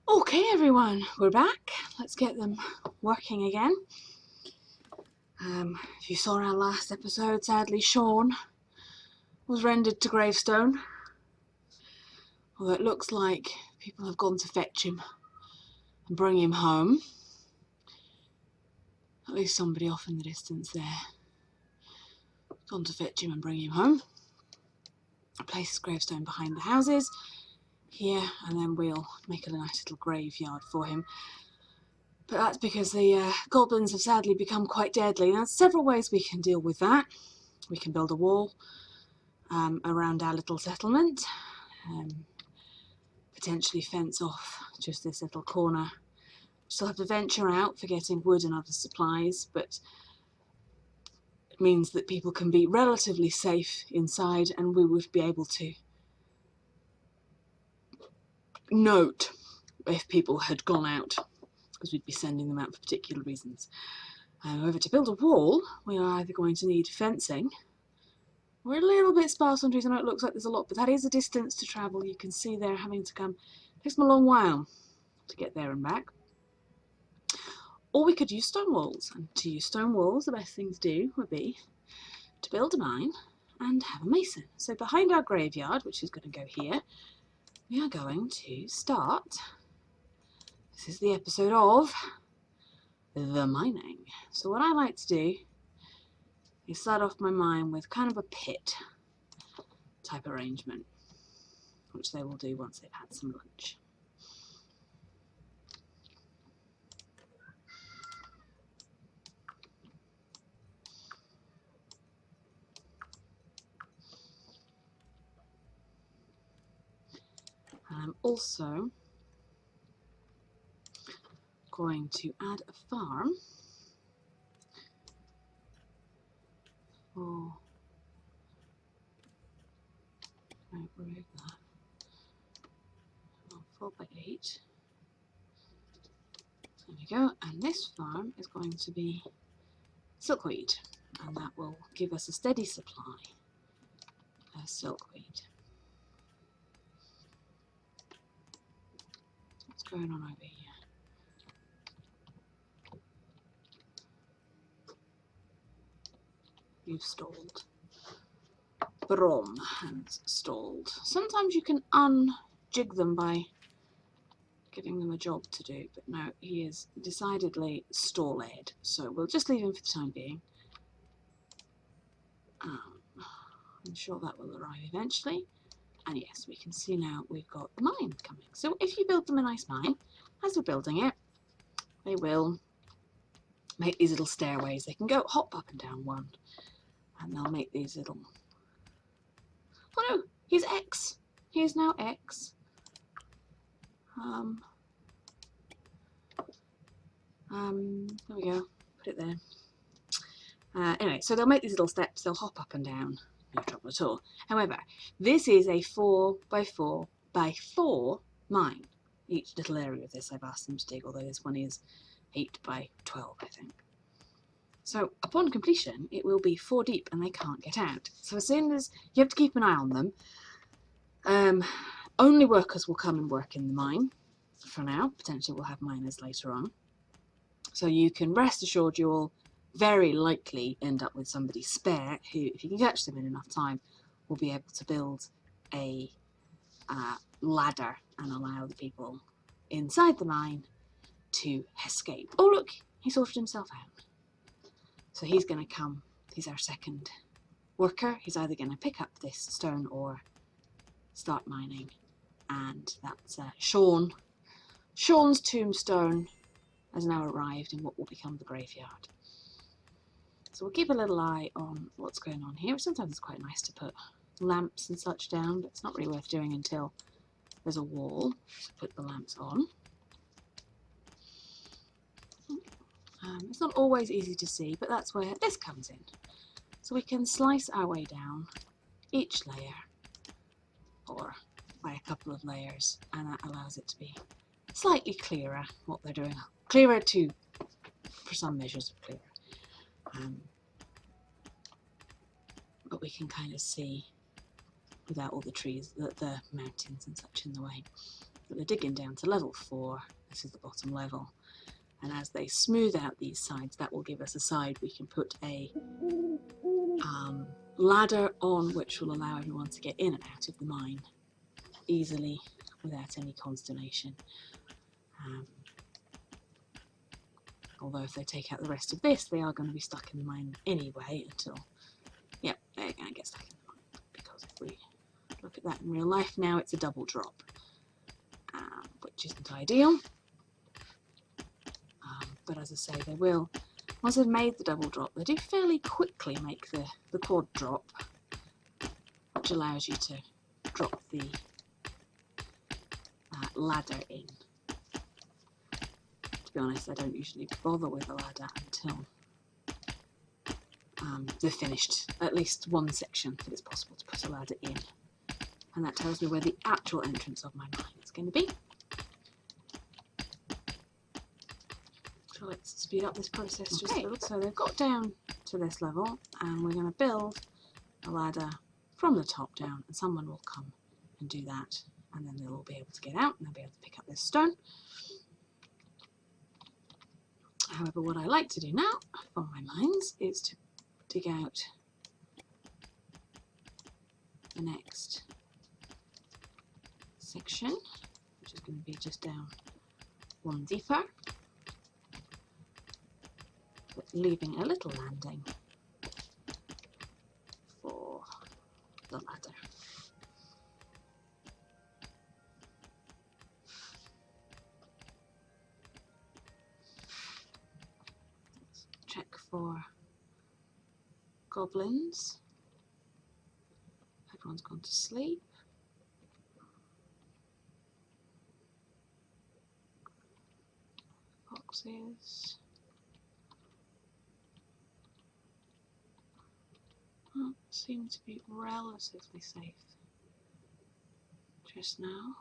Okay everyone, we're back. Let's get them working again. If you saw our last episode, sadly Sean was rendered to gravestone. Although it looks like people have gone to fetch him and bring him home. At least somebody off in the distance there. Gone to fetch him and bring him home. Place his gravestone behind the houses here, and then we'll make a nice little graveyard for him. But that's because the goblins have sadly become quite deadly. Now, there's several ways we can deal with that. We can build a wall around our little settlement, potentially fence off just this little corner. Still have to venture out for getting wood and other supplies, but it means that people can be relatively safe inside, and we would be able to note if people had gone out, because we'd be sending them out for particular reasons. However, to build a wall, we are either going to need fencing. We're a little bit sparse on trees. I know it looks like there's a lot, but that is a distance to travel. You can see they're having to come. It takes them a long while to get there and back. Or we could use stone walls. And to use stone walls, the best thing to do would be to build a mine and have a mason. So behind our graveyard, which is going to go here, we are going to start. This is the episode of the mining. So what I like to do is start off my mine with kind of a pit type arrangement, which they will do once they've had some lunch. And I'm also going to add a farm for, right, remove that, 4x8. There we go, and this farm is going to be silkweed, and that will give us a steady supply of silkweed. What's going on over here? You've stalled. Brom has stalled. Sometimes you can unjig them by giving them a job to do, but no, he is decidedly stall-ed, so we'll just leave him for the time being. I'm sure that will arrive eventually. And yes, we can see now we've got the mine coming. So if you build them a nice mine, as we're building it, they will make these little stairways. They can go hop up and down one, and they'll make these little... Oh no, he's X. He is now X. There we go. Put it there. Anyway, so they'll make these little steps. They'll hop up and down. No trouble at all. However, this is a 4x4x4 mine. Each little area of this I've asked them to dig, although this one is 8x12, I think. So upon completion, it will be 4 deep and they can't get out. So as soon as you have to keep an eye on them, only workers will come and work in the mine for now. Potentially we'll have miners later on. So you can rest assured you will very likely end up with somebody spare who, if you can catch them in enough time, will be able to build a ladder and allow the people inside the mine to escape. Oh look, he sorted himself out. So he's going to come, he's our second worker. He's either going to pick up this stone or start mining. And that's Sean. Sean's tombstone has now arrived in what will become the graveyard. So we'll keep a little eye on what's going on here. Sometimes it's quite nice to put lamps and such down, but it's not really worth doing until there's a wall to put the lamps on. It's not always easy to see, but that's where this comes in. So we can slice our way down each layer, or by a couple of layers, and that allows it to be slightly clearer what they're doing. Clearer too, for some measures of clearer. But we can kind of see without all the trees, the mountains and such in the way. But they're digging down to level 4. This is the bottom level. And as they smooth out these sides, that will give us a side we can put a ladder on, which will allow everyone to get in and out of the mine easily without any consternation. Although if they take out the rest of this, they are going to be stuck in the mine anyway until, yep, they're going to get stuck in the mine. Because if we look at that in real life now, it's a double drop, which isn't ideal. But as I say, they will, once they've made the double drop, they do fairly quickly make the quad drop, which allows you to drop the ladder in. To be honest, I don't usually bother with the ladder until they've finished at least one section that it's possible to put a ladder in. And that tells me where the actual entrance of my mine is going to be. So let's speed up this process just a little. So they've got down to this level, and we're going to build a ladder from the top down, and someone will come and do that, and then they'll all be able to get out and they'll be able to pick up this stone. However, what I like to do now for my mines is to dig out the next section, which is going to be just down one deeper, but leaving a little landing for the ladder. Let's check for goblins. Everyone's gone to sleep. Foxes. Seem to be relatively safe just now.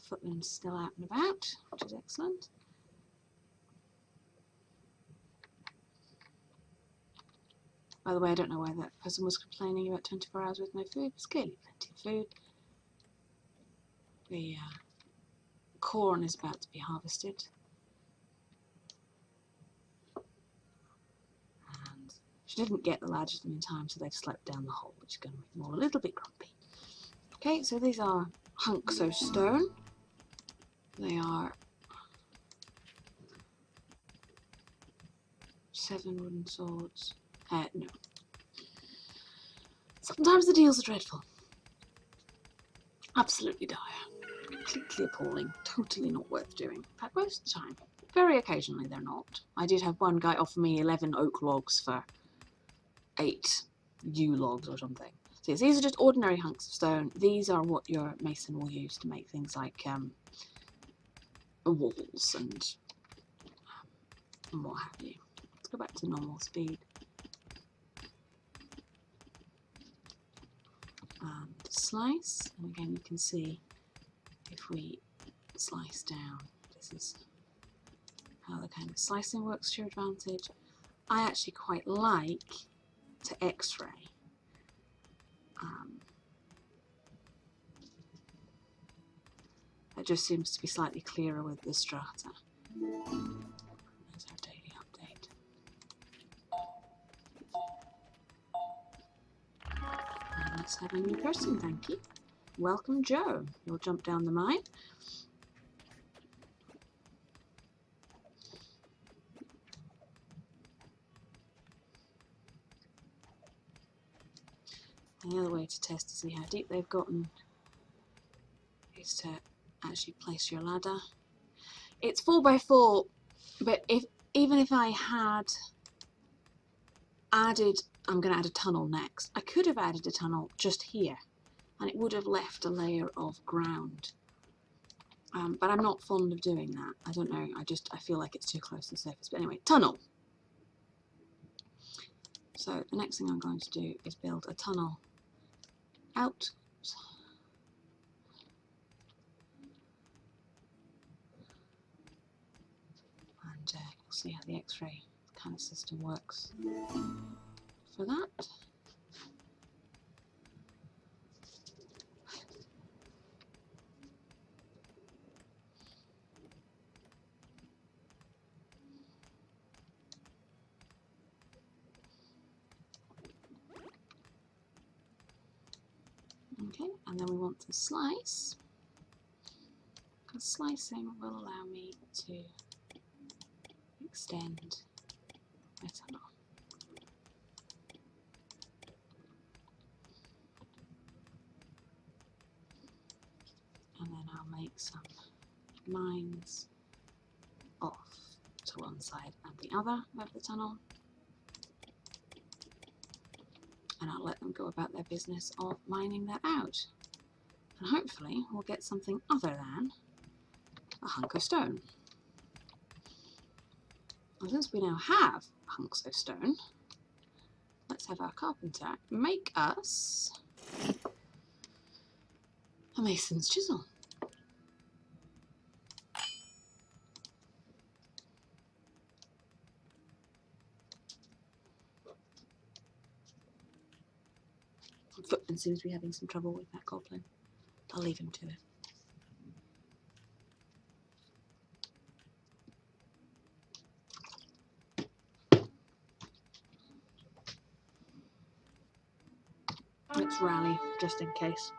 Footman's still out and about, which is excellent. By the way, I don't know why that person was complaining about 24 hours with no food. There's clearly plenty of food. The corn is about to be harvested. And she didn't get the ladder to them in time, so they've slept down the hole, which is going to make them all a little bit grumpy. Okay, so these are hunks of stone. They are 7 wooden swords. No. Sometimes the deals are dreadful. Absolutely dire. Completely appalling. Totally not worth doing. In fact, most of the time. Very occasionally they're not. I did have one guy offer me 11 oak logs for 8 yew logs or something. So yes, these are just ordinary hunks of stone. These are what your mason will use to make things like walls and what have you. Let's go back to normal speed. And slice, and again you can see if we slice down, this is how the kind of slicing works to your advantage. I actually quite like to x-ray. It just seems to be slightly clearer with the strata. There's our daily update. And let's have a new person, thank you. Welcome, Joe. You'll jump down the mine. And the other way to test to see how deep they've gotten is to actually place your ladder. It's 4x4, but even if I had added, I'm going to add a tunnel next. I could have added a tunnel just here, and it would have left a layer of ground. But I'm not fond of doing that. I don't know. I feel like it's too close to the surface. But anyway, tunnel. So the next thing I'm going to do is build a tunnel out. And you'll see how the X-ray kind of system works for that. Okay, and then we want to slice, because slicing will allow me to extend my tunnel. And then I'll make some lines off to one side and the other of the tunnel, and I'll let them go about their business of mining that out, and hopefully we'll get something other than a hunk of stone. And since we now have hunks of stone, let's have our carpenter make us a mason's chisel. Footman seems to be having some trouble with that goblin. I'll leave him to it. Let's rally, just in case.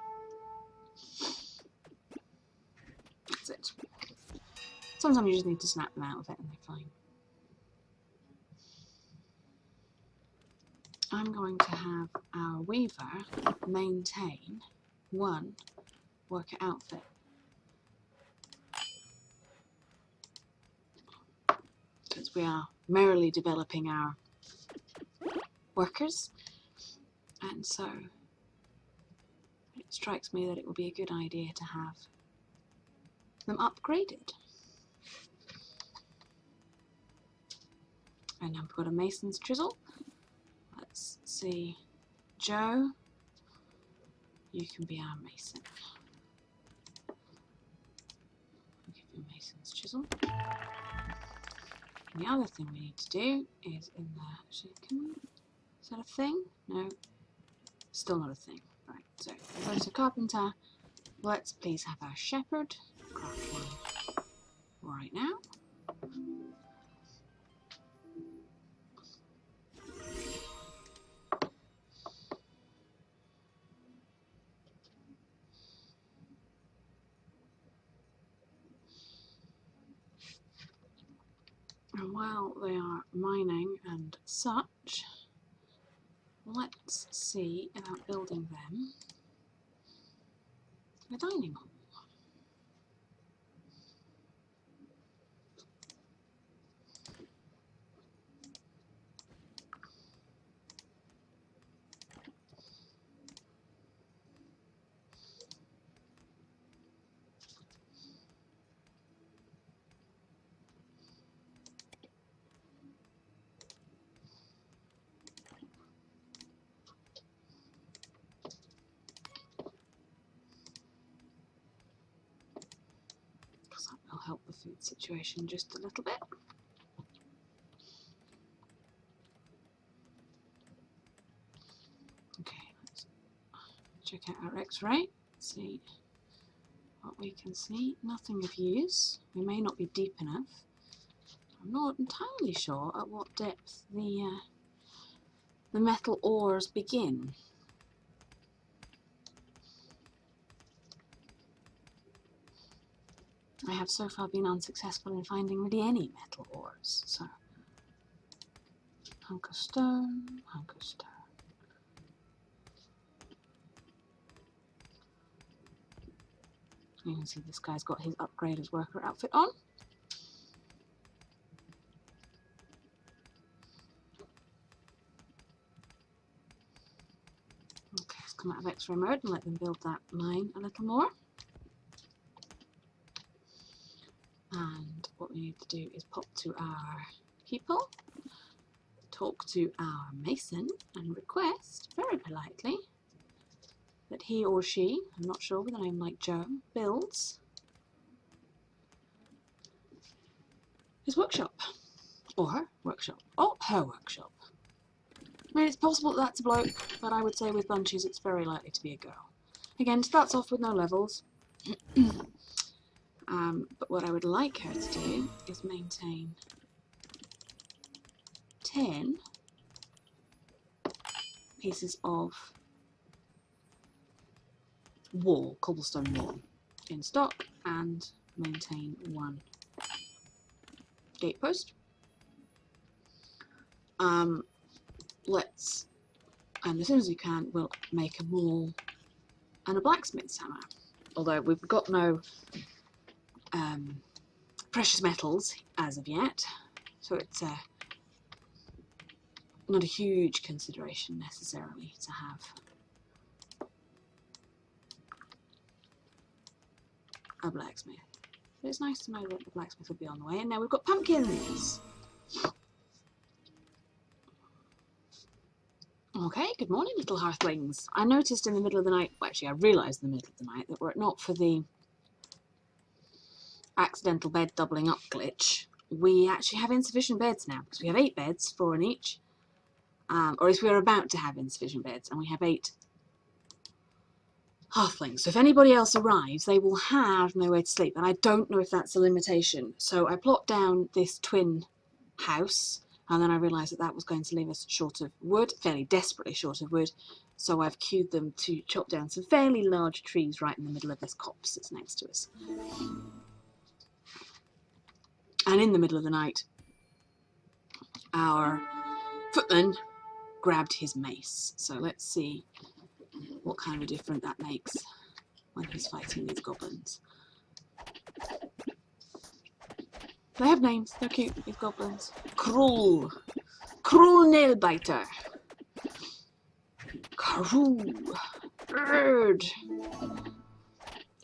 That's it. Sometimes you just need to snap them out of it and they're fine. I'm going to have our weaver maintain one worker outfit. Because we are merrily developing our workers, and so it strikes me that it would be a good idea to have them upgraded. And I've got a mason's chisel. Let's see, Joe, you can be our mason. I'll give you a mason's chisel. And the other thing we need to do is in there. Actually, can we? Is that a thing? No, still not a thing. Right. So, first a carpenter. Let's please have our shepherd craft one right now. And while they are mining and such, let's see about building them a dining hall. Because that will help the food situation just a little bit. Okay, let's check out our X-ray, see what we can see. Nothing of use. We may not be deep enough. I'm not entirely sure at what depth the metal ores begin. I have so far been unsuccessful in finding really any metal ores, so hunk of stone, hunk of stone. You can see this guy's got his upgraded worker outfit on. Okay, let's come out of X-ray mode and let them build that mine a little more. And what we need to do is pop to our people, talk to our mason, and request, very politely, that he or she, I'm not sure, with a name like Joe, builds his workshop. Or her workshop. Or her workshop. I mean, it's possible that that's a bloke, but I would say with bunches it's very likely to be a girl. Again, starts off with no levels. But what I would like her to do is maintain 10 pieces of wall, cobblestone wall in stock, and maintain 1 gatepost. Let's, and as soon as we can, we'll make a maul and a blacksmith's hammer. Although we've got no precious metals as of yet, so it's not a huge consideration necessarily to have a blacksmith. But it's nice to know that the blacksmith will be on the way. And now we've got pumpkins. Okay, good morning, little hearthlings. I noticed in the middle of the night, well, actually I realised in the middle of the night, that were it not for the accidental bed doubling up glitch, we actually have insufficient beds now, because we have 8 beds, 4 in each, or if we are about to have insufficient beds, and we have 8 halflings. So if anybody else arrives, they will have nowhere to sleep, and I don't know if that's a limitation. So I plopped down this twin house, and then I realised that that was going to leave us short of wood, fairly desperately short of wood, so I've queued them to chop down some fairly large trees right in the middle of this copse that's next to us. And in the middle of the night, our footman grabbed his mace. So let's see what kind of a difference that makes when he's fighting these goblins. They have names, they're cute, these goblins. Krull. Krull Nailbiter. Karoo. Bird.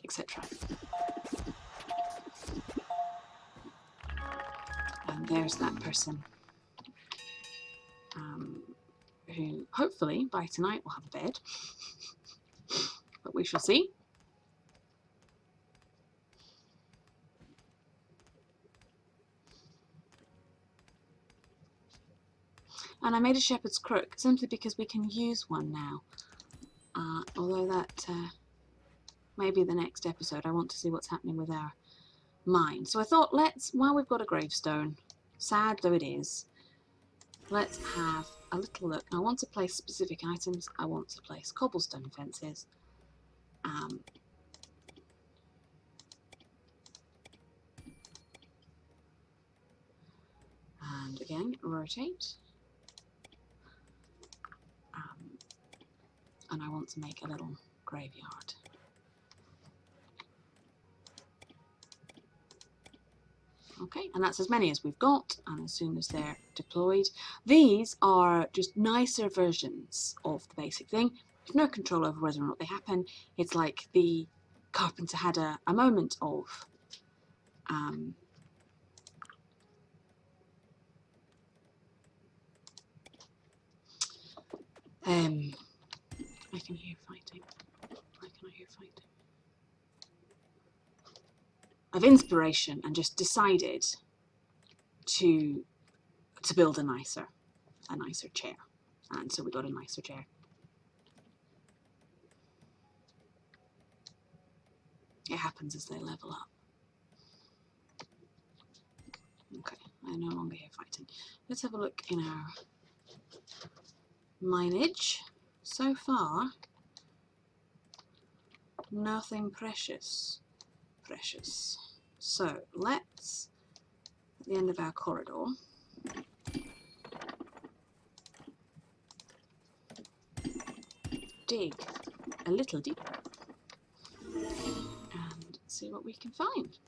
Etc. And there's that person who hopefully by tonight will have a bed. But we shall see. And I made a shepherd's crook simply because we can use one now. Although that may be the next episode. I want to see what's happening with our mine. So I thought, while we've got a gravestone, sad though it is, let's have a little look. I want to place specific items. I want to place cobblestone fences. And again, rotate. And I want to make a little graveyard. Okay, and that's as many as we've got, and as soon as they're deployed, these are just nicer versions of the basic thing. You've no control over whether or not they happen. It's like the carpenter had a moment of I can hear fighting. Why can I hear fighting? Of inspiration, and just decided to build a nicer chair. And so we got a nicer chair. It happens as they level up. Okay, I no longer hear fighting. Let's have a look in our mineage. So far, nothing precious. So let's, at the end of our corridor, dig a little deeper and see what we can find.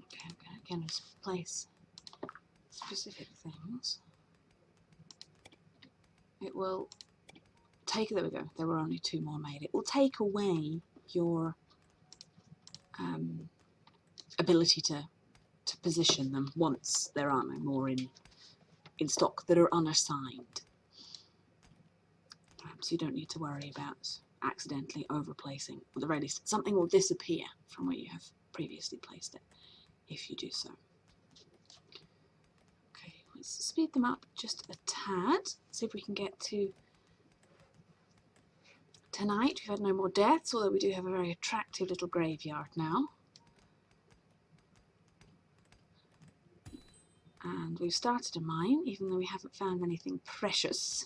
Okay, I'm going to again just place specific things. It will take, there we go, there were only 2 more made. It will take away your ability to position them once there are no more in stock that are unassigned. So you don't need to worry about accidentally overplacing. At the very least, something will disappear from where you have previously placed it if you do so. Okay, let's speed them up just a tad. See if we can get to tonight. We've had no more deaths, although we do have a very attractive little graveyard now. And we've started a mine, even though we haven't found anything precious.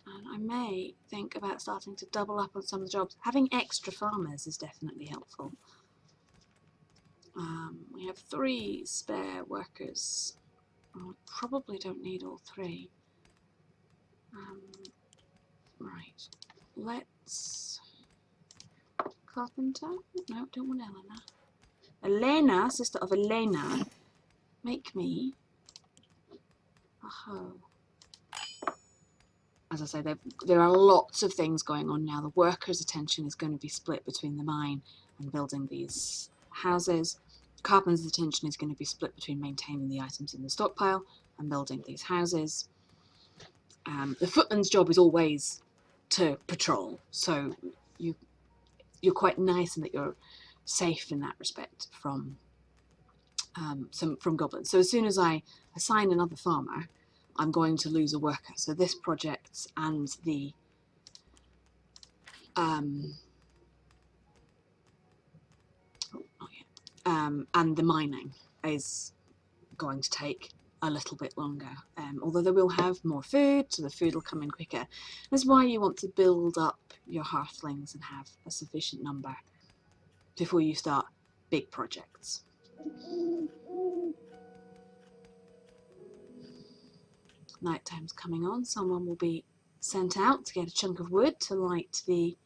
And I may think about starting to double up on some of the jobs. Having extra farmers is definitely helpful. We have 3 spare workers. I probably don't need all 3. Right, let's... Carpenter? No, don't want Elena. Elena, sister of Elena, make me a hoe. As I say, there are lots of things going on now. The workers' attention is going to be split between the mine and building these houses. Carpenter's attention is going to be split between maintaining the items in the stockpile and building these houses. The footman's job is always to patrol, so you're quite nice in that you're safe in that respect from goblins. So as soon as I assign another farmer, I'm going to lose a worker. So this project and the and the mining is going to take a little bit longer, although they will have more food, so the food will come in quicker. That's why you want to build up your hearthlings and have a sufficient number before you start big projects. Nighttime's coming on. Someone will be sent out to get a chunk of wood to light the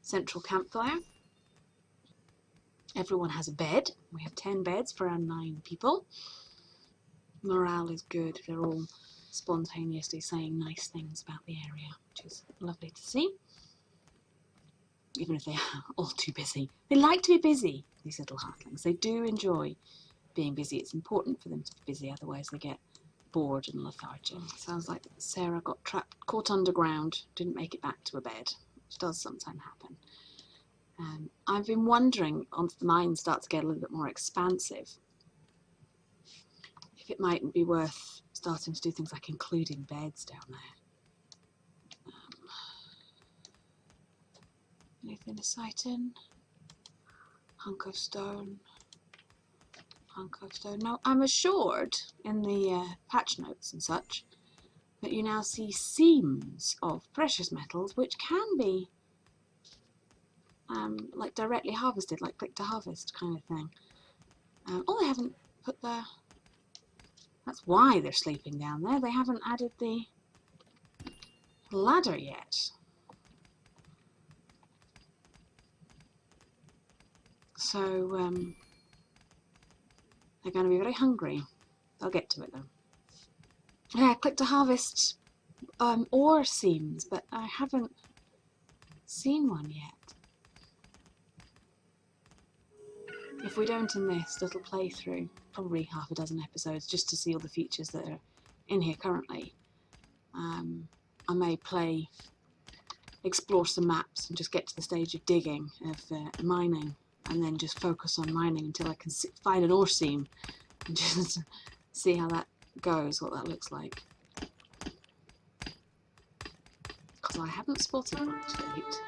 central campfire. Everyone has a bed. We have 10 beds for our 9 people. Morale is good. They're all spontaneously saying nice things about the area, which is lovely to see. Even if they are all too busy. They like to be busy, these little heartlings. They do enjoy being busy. It's important for them to be busy, otherwise they get bored and lethargic. Sounds like Sarah got caught underground, didn't make it back to a bed, which does sometimes happen. I've been wondering, once the mines start to get a little bit more expansive, if it mightn't be worth starting to do things like including beds down there. Anything to sight in? Hunk of stone. Hunk of stone. Now, I'm assured in the patch notes and such that you now see seams of precious metals which can be like directly harvested, like click to harvest kind of thing. Oh, they haven't put the... That's why they're sleeping down there. They haven't added the ladder yet. So they're going to be very hungry. They'll get to it though. Yeah, click to harvest ore seams, but I haven't seen one yet. If we don't in this little playthrough, probably half a dozen episodes just to see all the features that are in here currently, I may explore some maps and just get to the stage of digging, of mining, and then just focus on mining until I can find an ore seam and just see how that goes, what that looks like. Because I haven't spotted one to date.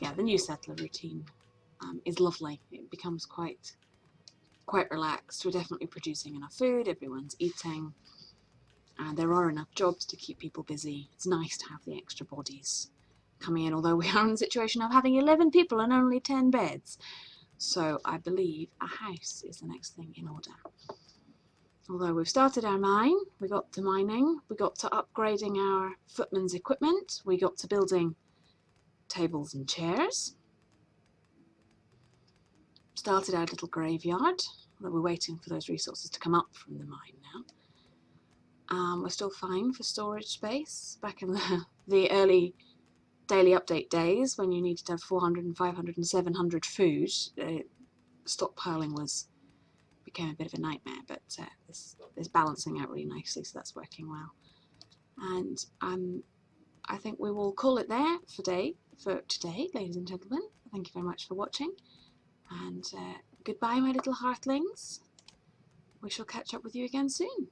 Yeah, the new settler routine is lovely. It becomes quite relaxed. We're definitely producing enough food, everyone's eating, and there are enough jobs to keep people busy. It's nice to have the extra bodies coming in, although we are in the situation of having 11 people and only 10 beds. So I believe a house is the next thing in order. Although we've started our mine, we got to mining, we got to upgrading our footman's equipment, we got to building tables and chairs. Started our little graveyard, although we're waiting for those resources to come up from the mine now. We're still fine for storage space. Back in the early daily update days, when you needed to have 400 and 500 and 700 food, stockpiling became a bit of a nightmare, but this is balancing out really nicely, so that's working well. And I think we will call it there for today, ladies and gentlemen. Thank you very much for watching, and goodbye, my little hearthlings. We shall catch up with you again soon.